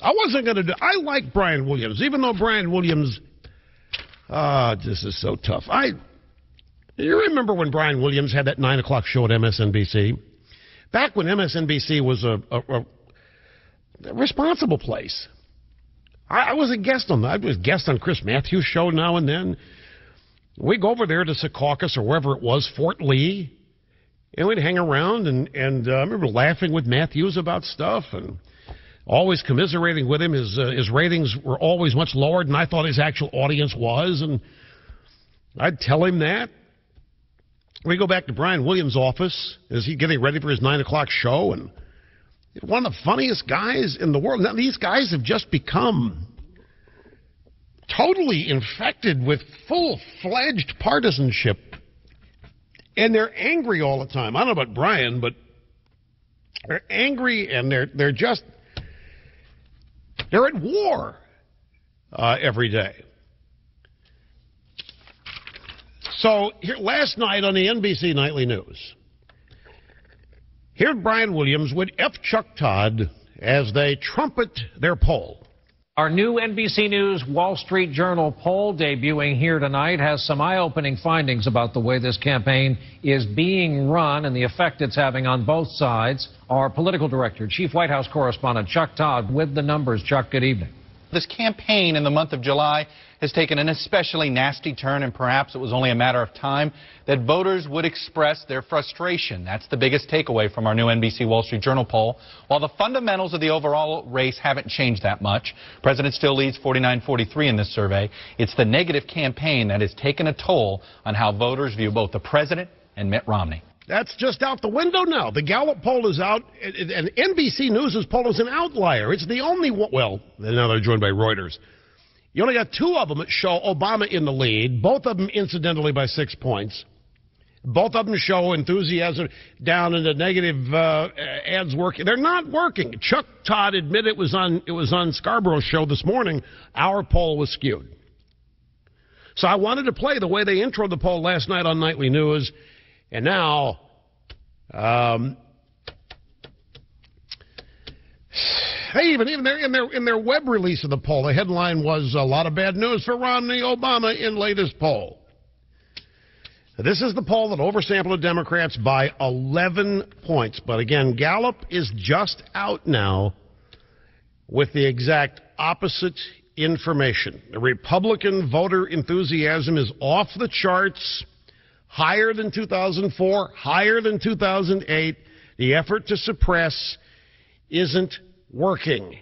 I wasn't going to do. I like Brian Williams, even though Brian Williams. This is so tough. You remember when Brian Williams had that 9 o'clock show at MSNBC? Back when MSNBC was a responsible place. I was a guest on that. I was a guest on Chris Matthews' show now and then. We'd go over there to Secaucus or wherever it was, Fort Lee, and we'd hang around, and I remember laughing with Matthews about stuff and always commiserating with him. His ratings were always much lower than I thought his actual audience was, and I'd tell him that. We go back to Brian Williams' office as he's getting ready for his 9 o'clock show, and one of the funniest guys in the world. Now, these guys have just become totally infected with full-fledged partisanship, and they're angry all the time. I don't know about Brian, but they're angry, and they're at war every day. So here, last night on the NBC Nightly News, here's Brian Williams with F. Chuck Todd as they trumpet their poll. Our new NBC News Wall Street Journal poll debuting here tonight has some eye-opening findings about the way this campaign is being run and the effect it's having on both sides. Our political director, Chief White House correspondent Chuck Todd with the numbers. Chuck, good evening. This campaign in the month of July has taken an especially nasty turn, and perhaps it was only a matter of time that voters would express their frustration. That's the biggest takeaway from our new NBC Wall Street Journal poll. While the fundamentals of the overall race haven't changed that much, President still leads 49-43 in this survey. It's the negative campaign that has taken a toll on how voters view both the president and Mitt Romney. That's just out the window now. The Gallup poll is out, and NBC News' poll is an outlier. It's the only one. Well, now they're joined by Reuters. You only got two of them that show Obama in the lead, both of them incidentally by 6 points. Both of them show enthusiasm down in the negative ads working. They're not working. Chuck Todd admitted it was on Scarborough's show this morning. Our poll was skewed. So I wanted to play the way they introed the poll last night on Nightly News. And now, even in their web release of the poll, the headline was "A lot of bad news for Romney Obama in latest poll." This is the poll that oversampled the Democrats by 11 points. But again, Gallup is just out now with the exact opposite information. The Republican voter enthusiasm is off the charts. Higher than 2004, higher than 2008. The effort to suppress isn't working.